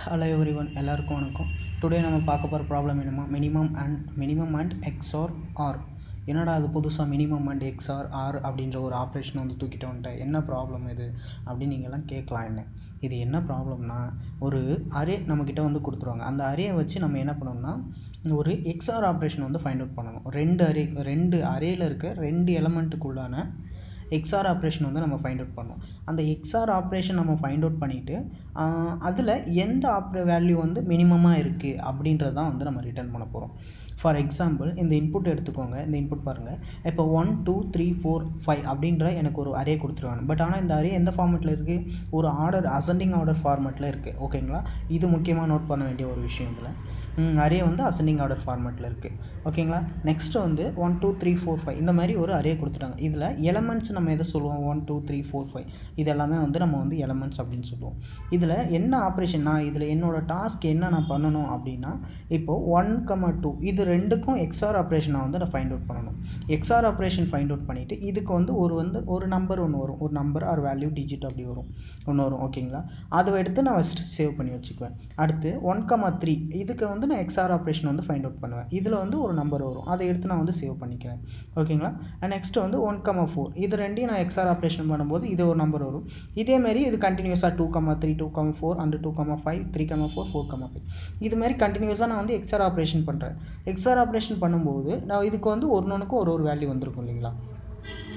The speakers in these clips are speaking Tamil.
Hello everyone, எல்லாருக்கும் வணக்கம். டுடே நம்ம பார்க்க போகிற ப்ராப்ளம் என்னமா மினிமம் அண்ட் XOR ஆர். என்னடா அது புதுசாக மினிமம் அண்ட் XOR ஆர் அப்படின்ற ஒரு ஆப்ரேஷனை வந்து தூக்கிட்டு வந்துட்டேன், என்ன ப்ராப்ளம் இது அப்படின்னு நீங்கள்லாம் கேட்கலாம். இது என்ன ப்ராப்ளம்னா, ஒரு அரே நம்மக்கிட்ட வந்து கொடுத்துருவாங்க. அந்த அரேயை வச்சு நம்ம என்ன பண்ணணும்னா ஒரு XOR ஆப்ரேஷன் வந்து ஃபைண்ட் அவுட் பண்ணணும். ரெண்டு அரேயில் இருக்க 2 எலமெண்ட்டுக்குள்ளான XOR ஆப்ரேஷன் வந்து நம்ம ஃபைண்ட் அவுட் பண்ணோம். அந்த XOR ஆப்ரேஷன் நம்ம ஃபைண்ட் அவுட் பண்ணிவிட்டு அதில் எந்த வேல்யூ வந்து மினிமமாக இருக்குது அப்படின்றது தான் வந்து நம்ம ரிட்டர்ன் பண்ண போகிறோம். ஃபார் எக்ஸாம்பிள் இந்த இன்புட் எடுத்துக்கோங்க. இந்த இன்புட் பாருங்கள். இப்போ 1 2 3 4 5 அப்படின்ற எனக்கு ஒரு அரே கொடுத்துருவாங்க. பட் ஆனால் இந்த அரே எந்த ஃபார்மெட்டில் இருக்குது? ஒரு அசெண்டிங் ஆர்டர் ஃபார்மெட்டில் இருக்குது. ஓகேங்களா? இது முக்கியமாக நோட் பண்ண வேண்டிய ஒரு விஷயம். இதில் அரே வந்து அசெண்டிங் ஆர்டர் ஃபார்மெட்டில் இருக்குது. ஓகேங்களா? நெக்ஸ்ட்டு வந்து 1 2 3 4 5 இந்த மாதிரி ஒரு அரே கொடுத்துட்டாங்க. இதில் எலமெண்ட்ஸ் நம்ம எதை சொல்லுவோம்? 1 2 3 4 5 இது எல்லாமே வந்து நம்ம வந்து எலமெண்ட்ஸ் அப்படின்னு சொல்லுவோம். இதில் என்ன ஆப்ரேஷன், இதில் என்னோடய டாஸ்க் என்ன நான் பண்ணணும் அப்படின்னா, இப்போது 1 2 இது ரெண்டுக்கும் XOR ஆப்ரேஷனை வந்து நான் ஃபைண்ட் அவுட் பண்ணணும். XOR ஆப்ரேஷன் ஃபைண்ட் அவுட் பண்ணிவிட்டு இதுக்கு வந்து ஒரு நம்பர் ஒன்று வரும். ஒரு நம்பர் ஆர் வேல்யூ டிஜிட் அப்படி வரும், ஓகேங்களா? அதை எடுத்து நான் ஃபஸ்ட்டு சேவ் பண்ணி வச்சுக்குவேன். அடுத்து 1 3 இதுக்கு வந்து நான் XOR ஆப்ரேஷன் வந்து ஃபைண்ட் அவுட் பண்ணுவேன். இதில் வந்து ஒரு நம்பர் வரும், அதை எடுத்து நான் வந்து சேவ் பண்ணிக்கிறேன். ஓகேங்களா? நெக்ஸ்ட்டு வந்து 1 4 இது ரெண்டையும் நான் XOR ஆப்ரேஷன் பண்ணும்போது இது ஒரு நம்பர் வரும். இதேமாரி இது கண்டினியூஸாக 2 3 2 4 அண்ட் 2 5 3 4 4 5 இதுமாரி கண்டினியூஸாக நான் வந்து XOR ஆப்ரேஷன் பண்ணுறேன். XOR ஆப்ரேஷன் பண்ணும்போது நான் இதுக்கு வந்து ஒன்றுக்கு ஒரு வேல்யூ வந்திருக்கும் இல்லைங்களா?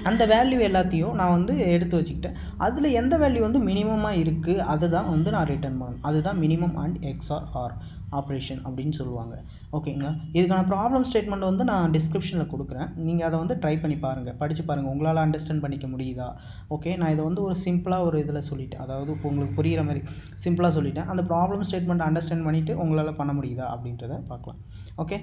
அந்த வேல்யூ எல்லாத்தையும் நான் வந்து எடுத்து வச்சுக்கிட்டேன். அதில் எந்த வேல்யூ வந்து மினிமமாக இருக்குது அதுதான் வந்து நான் ரிட்டர்ன் பண்ணணும். அதுதான் minimum and XOR or operation அப்படின்னு சொல்லுவாங்க. ஓகேங்களா? இதுக்கான ப்ராப்ளம் ஸ்டேட்மெண்ட் வந்து நான் டிஸ்கிரிப்ஷனில் கொடுக்குறேன். நீங்கள் அதை வந்து ட்ரை பண்ணி பாருங்கள், படித்து பாருங்கள். உங்களால் அண்டர்ஸ்டாண்ட் பண்ணிக்க முடியுதா? ஓகே, நான் இதை வந்து ஒரு சிம்பிளாக ஒரு இதில் சொல்லிட்டேன். அதாவது இப்போ உங்களுக்கு புரிகிற மாதிரி சிம்பிளாக சொல்லிட்டேன். அந்த ப்ராப்ளம் ஸ்டேட்மெண்ட் அண்டர்ஸ்டாண்ட் பண்ணிவிட்டு உங்களால் பண்ண முடியுதா அப்படின்றத பார்க்கலாம். ஓகே,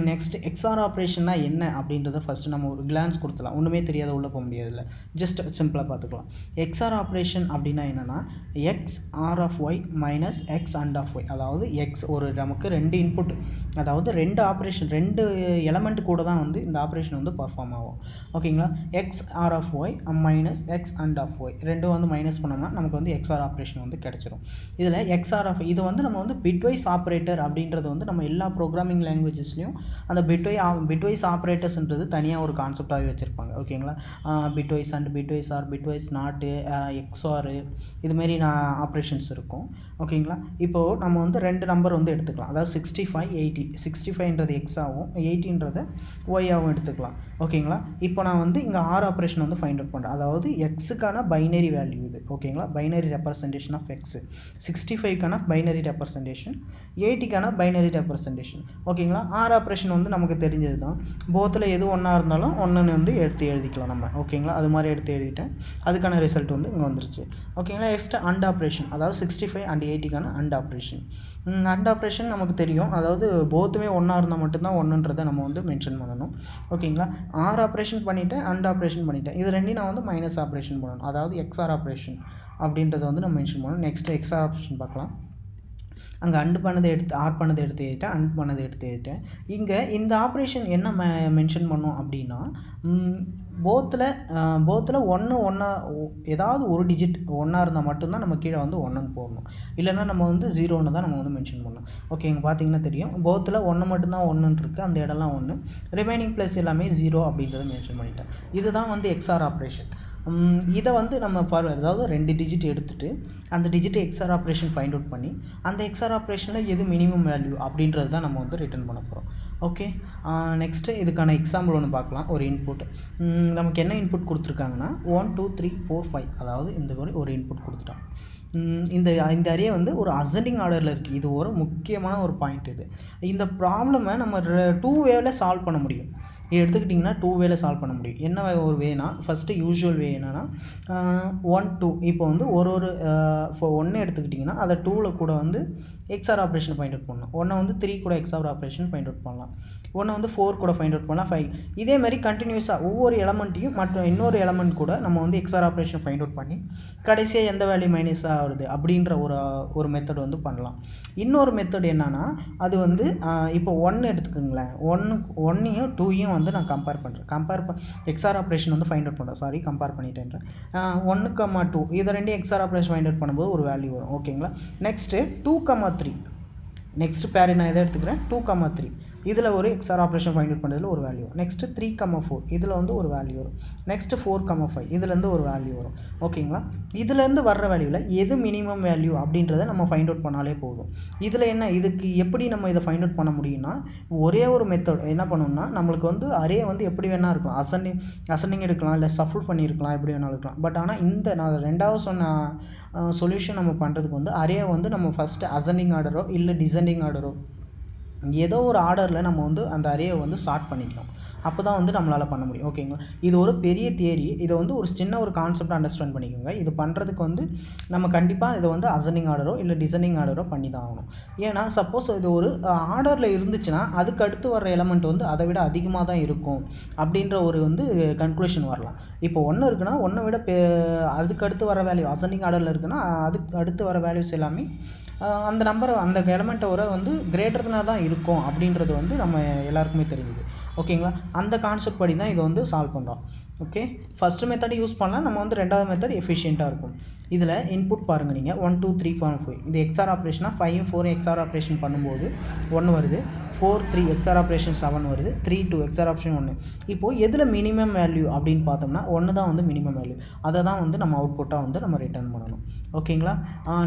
நெக்ஸ்ட் XOR ஆப்ரேஷன்னா என்ன அப்படின்றத ஃபஸ்ட்டு நம்ம ஒரு கிளான்ஸ் கொடுத்துலாம். ஒன்றுமே தெரியாத உள்ளே போக முடியாதுல்ல, ஜஸ்ட் சிம்பிளாக பார்த்துக்கலாம். XOR ஆப்ரேஷன் அப்படின்னா என்னென்னா XOR of y minus x and of y. அதாவது ஒரு நமக்கு 2 இன்புட், அதாவது 2 ஆப்ரேஷன் 2 எலமெண்ட் கூட தான் வந்து இந்த ஆப்ரேஷன் வந்து பர்ஃபார்ம் ஆகும். ஓகேங்களா? XOR of y minus x and of y ரெண்டும் வந்து மைனஸ் பண்ணோம்னா நமக்கு வந்து XOR ஆப்ரேஷன் வந்து கிடச்சிரும். இதில் XOR ஆஃப் இது வந்து நம்ம வந்து பிட்வைஸ் ஆப்ரேட்டர் அப்படின்றது வந்து நம்ம எல்லா ப்ரோக்ராமிங் லாங்குவேஜஸ்லையும் அந்த பிட்வைஸ் ஆப்ரேட்டர்ஸ்ன்றது தனியாக ஒரு கான்செப்டாகவே வச்சுருப்பாங்க. ஓகேங்களா? Bitwise and bitwise or bitwise not XOR இதுமாரி ஆப்ரேஷன்ஸ் இருக்கும். ஓகேங்களா? இப்போது நம்ம வந்து 2 நம்பர் வந்து எடுத்துக்கலாம். அதாவது 65 80. 65ன்றது எக்ஸாகவும் 80ன்றது ஒய்யாகவும் எடுத்துக்கலாம். ஓகேங்களா? இப்போ நான் வந்து இங்கே ஆர் ஆப்ரேஷன் வந்து ஃபைண்ட் அவுட் பண்ணுறேன். அதாவது எக்ஸுக்கான பைனரி வேல்யூ இது. ஓகேங்களா? Binary representation of x. 65க்கான பைனரி ரெப்ரசன்டேஷன், 80க்கான பைனரி ரெப்ரசன்டேஷன். ஓகேங்களா? ஆர் ஆப்ரேஷன் வந்து நமக்கு தெரிஞ்சது தான். போத்தில் எது ஒன்றா இருந்தாலும் ஒன்றுன்னு வந்து எடுத்து எழுதிக்கலாம் நம்ம. ஓகேங்களா? அது மாதிரி எடுத்து எழுதிட்டேன். அதுக்கான ரிசல்ட் வந்து இங்கே வந்துருச்சு. ஓகேங்களா? நெக்ஸ்ட் அண்ட் ஆப்ரேஷன், அதாவது 65 அண்ட் 80க்கான அண்ட் ஆப்ரேஷன். அண்ட் ஆப்ரேஷன் நமக்கு தெரியும். அதாவது போத்துமே ஒன்றா இருந்தால் மட்டும்தான் ஒன்றுன்றதை நம்ம வந்து மென்ஷன் பண்ணணும். ஓகேங்களா? ஆர் ஆப்ரேஷன் பண்ணிவிட்டேன், அண்ட் ஆப்ரேஷன் பண்ணிவிட்டேன். இது ரெண்டையும் நான் வந்து மைனஸ் ஆப்ரேஷன் பண்ணணும். அதாவது XOR ஆப்ரேஷன் அப்படின்றத வந்து நம்ம மென்ஷன் பண்ணணும். நெக்ஸ்ட் XOR ஆப்ரேஷன் பார்க்கலாம். அங்கே ஆர் பண்ணதை எடுத்து எழுதிட்டேன், அண்ட் பண்ணதை எடுத்து எழுதிட்டேன். இங்கே இந்த ஆப்ரேஷன் என்ன மென்ஷன் பண்ணோம் அப்படின்னா, போத்தில் ஒன்றா ஏதாவது ஒரு டிஜிட் ஒன்றா இருந்தால் மட்டும்தான் நம்ம கீழே வந்து 1ன்னு போடணும். இல்லைன்னா நம்ம வந்து 0ன்னு தான் நம்ம வந்து மென்ஷன் பண்ணணும். ஓகே, இங்கே பார்த்தீங்கன்னா தெரியும். போத்தில் 1 மட்டும்தான் 1ன்னு இருக்குது, அந்த இடம்லாம் 1. ரிமைனிங் ப்ளஸ் எல்லாமே 0 அப்படின்றத மென்ஷன் பண்ணிட்டேன். இதுதான் வந்து XOR ஆப்ரேஷன். இதை வந்து நம்ம அதாவது 2 டிஜிட் எடுத்துகிட்டு அந்த டிஜிட்டை XOR ஆப்ரேஷன் ஃபைண்ட் அவுட் பண்ணி அந்த XOR ஆப்ரேஷனில் எது மினிமம் வேல்யூ அப்படின்றது தான் நம்ம வந்து ரிட்டர்ன் பண்ண போகிறோம். ஓகே, நெக்ஸ்ட்டு இதுக்கான எக்ஸாம்பிள் ஒன்று பார்க்கலாம். ஒரு இன்புட் நமக்கு என்ன இன்புட் கொடுத்துருக்காங்கன்னா 1 2 3 4 5, அதாவது இந்த மாதிரி ஒரு இன்புட் கொடுத்துட்டான். இந்த அரே வந்து ஒரு அசெண்டிங் ஆர்டரில் இருக்குது. இது ஒரு முக்கியமான ஒரு பாயிண்ட். இந்த ப்ராப்ளமை நம்ம 2 வேவில் சால்வ் பண்ண முடியும். இது எடுத்துக்கிட்டிங்கன்னா 2 வேல சால்வ் பண்ண முடியும். என்ன ஒரு வேனா, ஃபஸ்ட்டு யூஸ்வல் வே என்னென்னா 1 2 இப்போ வந்து இப்போ 1 எடுத்துக்கிட்டிங்கன்னா அதை 2ல் கூட வந்து XOR ஆப்ரேஷன் ஃபைண்ட் அவுட் பண்ணலாம். 1 வந்து 3 கூட XOR ஆப்ரேஷன் ஃபைண்ட் அவுட் பண்ணலாம். 1 வந்து 4 கூட ஃபைண்ட் அவுட் பண்ணலாம். 5 இதேமாதிரி கண்டினியூஸாக ஒவ்வொரு எலமெண்ட்டையும் மற்றும் இன்னொரு எலமெண்ட் கூட நம்ம வந்து XOR ஆப்ரேஷன் ஃபைண்ட் அவுட் பண்ணி கடைசியாக எந்த வேல்யூ மைனஸாக வருது அப்படின்ற ஒரு மெத்தட் வந்து பண்ணலாம். இன்னொரு மெத்தட் என்னன்னா, அது வந்து இப்போ 1 எடுத்துக்கோங்களேன். 1யும் 2யும் வந்து நான் கம்பேர் பண்ணுறேன். XOR ஆப்ரேஷன் வந்து ஃபைண்ட் அவுட் பண்ணுறேன். சாரி, கம்பேர் பண்ணிட்டேன்றேன். 1,2 இதை ரெண்டு XOR ஆப்ரேஷன் ஃபைண்ட் அவுட் பண்ணும்போது ஒரு வேல்யூ வரும். ஓகேங்களா. நெக்ஸ்ட்டு 2,3 நெக்ஸ்ட் பேர் நான் எதை எடுத்துக்கிறேன், 2,3 இதில் ஒரு XOR ஆப்ரேஷன் ஃபைண்ட் அவுட் பண்ணுறதுல ஒரு வேல்யூ. நெக்ஸ்ட்டு 3,4 இதில் வந்து ஒரு வேல்யூ வரும். நெக்ஸ்ட்டு 4,5 இதுலேருந்து ஒரு வேல்யூ வரும். ஓகேங்களா. இதுலேருந்து வர்ற வேல்யூவில் எது மினிமம் வேல்யூ அப்படின்றத நம்ம ஃபைண்ட் அவுட் பண்ணாலே போதும். இதில் என்ன, இதுக்கு எப்படி நம்ம இதை ஃபைண்ட் அவுட் பண்ண முடியும்னா, ஒரே ஒரு மெத்தட் என்ன பண்ணணும்னா, நம்மளுக்கு வந்து அரே வந்து எப்படி வேணால் இருக்கலாம். அசெண்டிங் எடுக்கலாம், இல்லை சஃபுல் பண்ணியிருக்கலாம், எப்படி வேணாலும் இருக்கலாம். பட் ஆனால் இந்த நான் ரெண்டாவது சொன்ன சொல்யூஷன் நம்ம பண்ணுறதுக்கு வந்து அரே வந்து நம்ம ஃபஸ்ட்டு அசெண்டிங் ஆர்டரோ இல்லை டிசெண்டிங் ஆர்டரோ ஏதோ ஒரு ஆர்டரில் நம்ம வந்து அந்த அரேயை வந்து சார்ட் பண்ணிக்கணும். அப்போ தான் வந்து நம்மளால் பண்ண முடியும். ஓகேங்களா. இது ஒரு பெரிய தியரி. இதை வந்து ஒரு சின்ன ஒரு கான்செப்ட் அண்டர்ஸ்டாண்ட் பண்ணிக்கோங்க. இது பண்ணுறதுக்கு வந்து நம்ம கண்டிப்பாக இதை வந்து அசெண்டிங் ஆர்டரோ இல்லை டிசெண்டிங் ஆர்டரோ பண்ணி தான் ஆகணும். ஏன்னா சப்போஸ் இது ஒரு ஆர்டரில் இருந்துச்சுன்னா அதுக்கு அடுத்து வர எலமெண்ட் வந்து அதை விட அதிகமாக தான் இருக்கும் அப்படின்ற ஒரு வந்து கன்க்ளூஷன் வரலாம். இப்போ ஒன்று இருக்குன்னா ஒன்றை விட அதுக்கு அடுத்து வர வேல்யூ அசெண்டிங் ஆர்டரில் இருக்குன்னா அதுக்கு அடுத்து வர வேல்யூஸ் எல்லாமே அந்த நம்பரை அந்த எலமெண்ட்டோட வந்து கிரேட்டர்னாக தான் இருக்கும் அப்படின்றது வந்து நம்ம எல்லாருக்குமே தெரியுது. ஓகேங்களா. அந்த கான்செப்ட் படி தான் இதை வந்து சால்வ் பண்ணுறோம். ஓகே, ஃபஸ்ட்டு மெத்தட் யூஸ் பண்ணலாம். நம்ம வந்து ரெண்டாவது மெத்தட் எஃபிஷியண்ட்டாக இருக்கும். இதில் இன்புட் பாருங்கள் நீங்கள் 1 2 3 4 5 இது XOR ஆப்ரேஷனாக 5 4 XOR ஆப்ரேஷன் பண்ணும்போது 1 வருது, 4 3 XOR ஆப்ரேஷன் 7 வருது, 3 2 XOR ஆப்ரேஷன் 1. இப்போது எதில் மினிமம் வேல்யூ அப்படின்னு பார்த்தோம்னா 1 தான் வந்து மினிமம் வேல்யூ. அதை தான் வந்து நம்ம அவுட்புட்டாக வந்து நம்ம ரிட்டர்ன் பண்ணணும். ஓகேங்களா.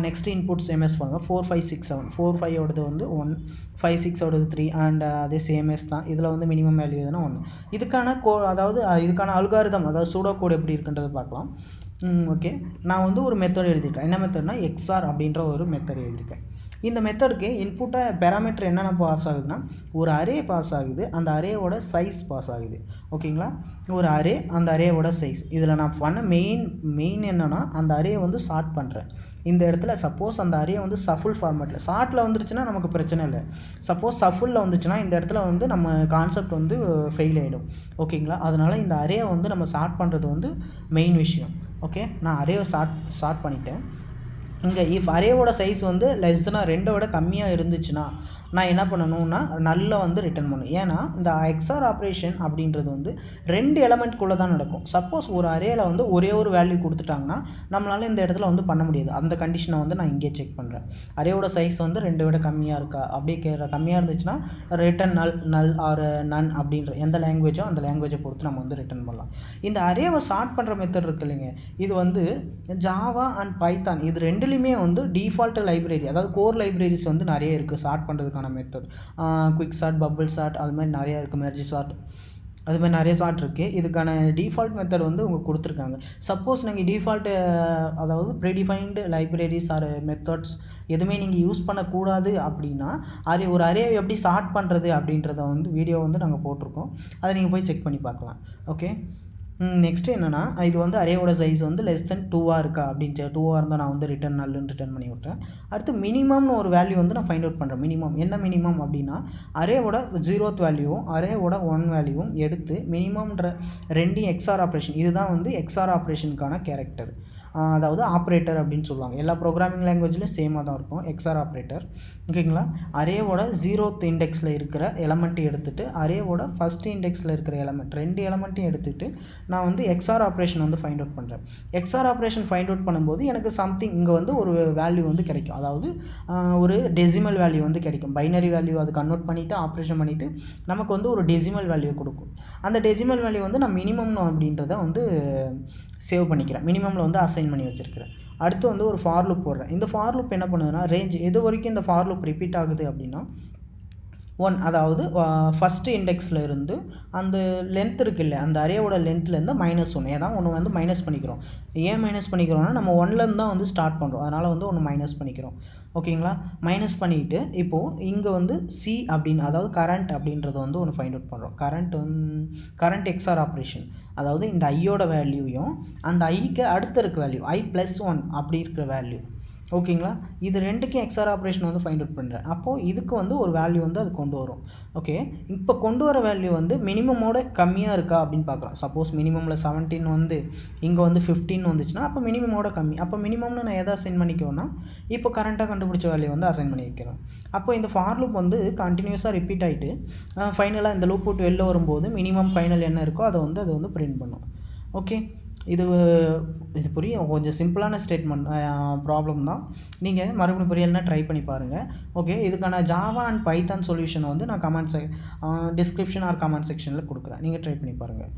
நெக்ஸ்ட் இன்புட் சேம்எஸ் பண்ணுங்கள். 4 5 6 7 4 5ஓடது வந்து 1, 5 6ஓடது 3 அண்ட் அதே சேம்எஸ் தான். இதில் வந்து மினிமம் வேல்யூ எதுனா 1. இதுக்கான அதாவது இதுக்கான அல்காரிதம் அதாவது சூடோ கோட் எப்படி இருக்குன்றதை பார்க்கலாம். ஓகே, நான் வந்து ஒரு மெத்தட் எழுதியிருக்கேன். என்ன மெத்தட்னா XOR அப்படின்ற ஒரு மெத்தட் எழுதியிருக்கேன். இந்த மெத்தடுக்கு இன்புட்டை பேராமீட்டர் என்னென்ன பாஸ் ஆகுதுன்னா, ஒரு அரே பாஸ் ஆகுது, அந்த அரேவோட சைஸ் பாஸ் ஆகுது. ஓகேங்களா. ஒரு அரே, அந்த அரேவோட சைஸ். இதில் நான் பண்ண மெயின் என்னென்னா அந்த அரே வந்து சார்ட் பண்ணுறேன். இந்த இடத்துல சப்போஸ் அந்த அரே வந்து சஃபுல் ஃபார்மேட்டில் சார்ட்டில் வந்துருச்சுன்னா நமக்கு பிரச்சனை இல்லை. சப்போஸ் சஃபுலில் வந்துச்சுன்னா இந்த இடத்துல வந்து நம்ம கான்செப்ட் வந்து ஃபெயில் ஆகிடும். ஓகேங்களா. அதனால் இந்த அரேவை வந்து நம்ம சார்ட் பண்ணுறது வந்து மெயின் விஷயம். ஓகே, நான் அரேவை சார்ட் பண்ணிட்டேன். இங்கே இஃப் அரேவோட சைஸ் வந்து லெஸ் தென் 2 விட கம்மியாக இருந்துச்சுன்னா நான் என்ன பண்ணணும்னா நல்லா வந்து ரிட்டர்ன் பண்ணணும். ஏன்னா இந்த XOR ஆப்ரேஷன் அப்படின்றது வந்து 2 எலமெண்ட்குள்ளே தான் நடக்கும். சப்போஸ் ஒரு அரேயில் வந்து ஒரே ஒரு வேல்யூ கொடுத்துட்டாங்கன்னா நம்மளால் இந்த இடத்துல வந்து பண்ண முடியாது. அந்த கண்டிஷனை வந்து நான் இங்கே செக் பண்ணுறேன். அரேவோட சைஸ் வந்து 2 விட கம்மியாக இருக்கா, அப்படியே கம்மியாக இருந்துச்சுன்னா ரிட்டர்ன் நல் ஆர் நன் அப்படின்ற எந்த லாங்குவேஜோ அந்த லாங்குவேஜை பொறுத்து நம்ம வந்து ரிட்டர்ன் பண்ணலாம். இந்த அரேவை சார்ட் பண்ணுற மெத்தட் இருக்கு இல்லைங்க, இது வந்து ஜாவா அண்ட் பைத்தான் இது ரெண்டுலேயுமே வந்து டிஃபால்ட் லைப்ரரி அதாவது கோர் லைப்ரரிஸ் வந்து நிறைய இருக்குது சார்ட் பண்ணுறதுக்கான method. Quick sort, bubble sort, அது மாதிரி நிறையா இருக்குது, மெர்ஜ் சார்ட், அது மாதிரி நிறைய சார்ட் இருக்குது. இதுக்கான டிஃபால்ட் மெத்தட் வந்து உங்களுக்கு கொடுத்துருக்காங்க. சப்போஸ் நீங்கள் டிஃபால்ட்டு அதாவது ப்ரீடிஃபைன்டு லைப்ரரிஸ் ஆர் மெத்தட்ஸ் எதுவுமே நீங்கள் யூஸ் பண்ணக்கூடாது அப்படின்னா ஒரு அரேவை எப்படி சார்ட் பண்ணுறது அப்படின்றத வந்து வீடியோ வந்து நாங்கள் போட்டிருக்கோம். அதை நீங்கள் போய் செக் பண்ணி பார்க்கலாம். ஓகே, நெக்ஸ்ட்டு என்னென்னா இது வந்து அரேவோட சைஸ் வந்து லெஸ் தென் 2ஆக இருக்கா அப்படின்னு 2ஆக இருந்தால் நான் வந்து ரிட்டர்ன் பண்ணி விட்றேன். அடுத்து மினிமம்னு ஒரு வேல்யூ வந்து நான் ஃபைண்ட் அவுட் பண்ணுறேன். மினிமம் என்ன மினிமம் அப்படின்னா அரேவோட 0th வேல்யூவும் அரேவோட 1 வேல்யூவும் எடுத்து மினிமம்ன்ற 2 XOR ஆப்ரேஷன் இதுதான் வந்து XOR ஆப்ரேஷனுக்கான கேரக்டர், அதாவது ஆப்ரேட்டர் அப்படின்னு சொல்லுவாங்க. எல்லா ப்ரோக்ராமிங் லாங்குவேஜ்லையும் சேமாக தான் இருக்கும் XOR ஆப்ரேட்டர். ஓகேங்களா. அரேவோட 0th இண்டெக்ஸில் இருக்கிற எலமெண்ட்டு எடுத்துகிட்டு அரேவோட ஃபஸ்ட் இண்டெக்ஸில் இருக்கிற எலமெண்ட் 2 எலமெண்ட்டையும் எடுத்துகிட்டு நான் வந்து XOR ஆப்ரேஷன் வந்து ஃபைண்ட் அவுட் பண்ணுறேன். XOR ஆப்ரேஷன் ஃபைண்ட் அவுட் பண்ணும்போது எனக்கு சம்திங் இங்கே வந்து ஒரு வேல்யூ வந்து கிடைக்கும். அதாவது ஒரு டெசிமல் வேல்யூ வந்து கிடைக்கும். பைனரி வேல்யூ அது கன்வெர்ட் பண்ணிவிட்டு ஆப்ரேஷன் பண்ணிவிட்டு நமக்கு வந்து ஒரு டெசிமல் வேல்யூ கொடுக்கும். அந்த டெசிமல் வேல்யூ வந்து நான் மினிமம் அப்படின்றத வந்து சேவ் பண்ணிக்கிறேன். மினிமமில் வந்து அசைன் பண்ணி வச்சுருக்கிறேன். அடுத்து வந்து ஒரு ஃபார் லூப் போடுறேன். இந்த ஃபார் லூப் என்ன பண்ணுதுன்னா ரேஞ்ச் எது வரைக்கும் இந்த ஃபார் லூப் ரிப்பீட் ஆகுது அப்படின்னா 1 அதாவது ஃபஸ்ட்டு இண்டெக்ஸில் இருந்து அந்த லென்த் இருக்குல்ல அந்த அரேவோட லென்த்லேருந்து -1 ஏதாவது ஒன்று வந்து மைனஸ் பண்ணிக்கிறோம். ஏன் மைனஸ் பண்ணிக்கிறோம்னா நம்ம 1லேருந்து தான் வந்து ஸ்டார்ட் பண்ணுறோம், அதனால் வந்து ஒன்று மைனஸ் பண்ணிக்கிறோம். ஓகேங்களா. மைனஸ் பண்ணிவிட்டு இப்போது இங்கே வந்து சி அப்படின்னு அதாவது கரண்ட் அப்படின்றத வந்து ஒன்று ஃபைண்ட் அவுட் பண்ணுறோம். கரண்ட் XOR ஆப்ரேஷன் அதாவது இந்த ஐயோட வேல்யூவையும் அந்த ஐக்கு அடுத்த இருக்க வேல்யூ i+1 அப்படி இருக்கிற வேல்யூ. ஓகேங்களா. இது ரெண்டுக்கும் XOR ஆப்ரேஷன் வந்து ஃபைண்ட் அவுட் பண்ணுறேன். அப்போது இதுக்கு வந்து ஒரு வேல்யூ வந்து அது கொண்டு வரும். ஓகே, இப்போ கொண்டு வர வேல்யூ வந்து மினிமமோட கம்மியாக இருக்கா அப்படின்னு பார்க்கலாம். சப்போஸ் மினிமமில் 17 வந்து இங்கே வந்து 15 வந்துச்சுன்னா அப்போ மினிமமோட கம்மி. அப்போ மினிமம்னு நான் எதை அசைன் பண்ணிக்குவேன்னா இப்போ கரண்ட்டாக கண்டுபிடிச்ச வேல்யூ வந்து அசைன் பண்ணி வைக்கிறேன். அப்போ இந்த ஃபார் லூப் வந்து கண்டினியூஸாக ரிப்பீட் ஆகிட்டு ஃபைனலாக இந்த லூப் விட்டு வெளில வரும்போது மினிமம் ஃபைனல் என்ன இருக்கோ அதை வந்து அது வந்து பிரிண்ட் பண்ணும். ஓகே, இது புரியும். கொஞ்சம் சிம்பிளான ஸ்டேட்மெண்ட் ப்ராப்ளம் தான். நீங்கள் மறுபடியும் புரியலைன்னா ட்ரை பண்ணி பாருங்கள். ஓகே, இதுக்கான ஜாவா அண்ட் பைத்தான் சொல்யூஷன் வந்து நான் டிஸ்கிரிப்ஷன் ஆர் கமெண்ட் செக்ஷனில் கொடுக்குறேன். நீங்கள் ட்ரை பண்ணி பாருங்கள்.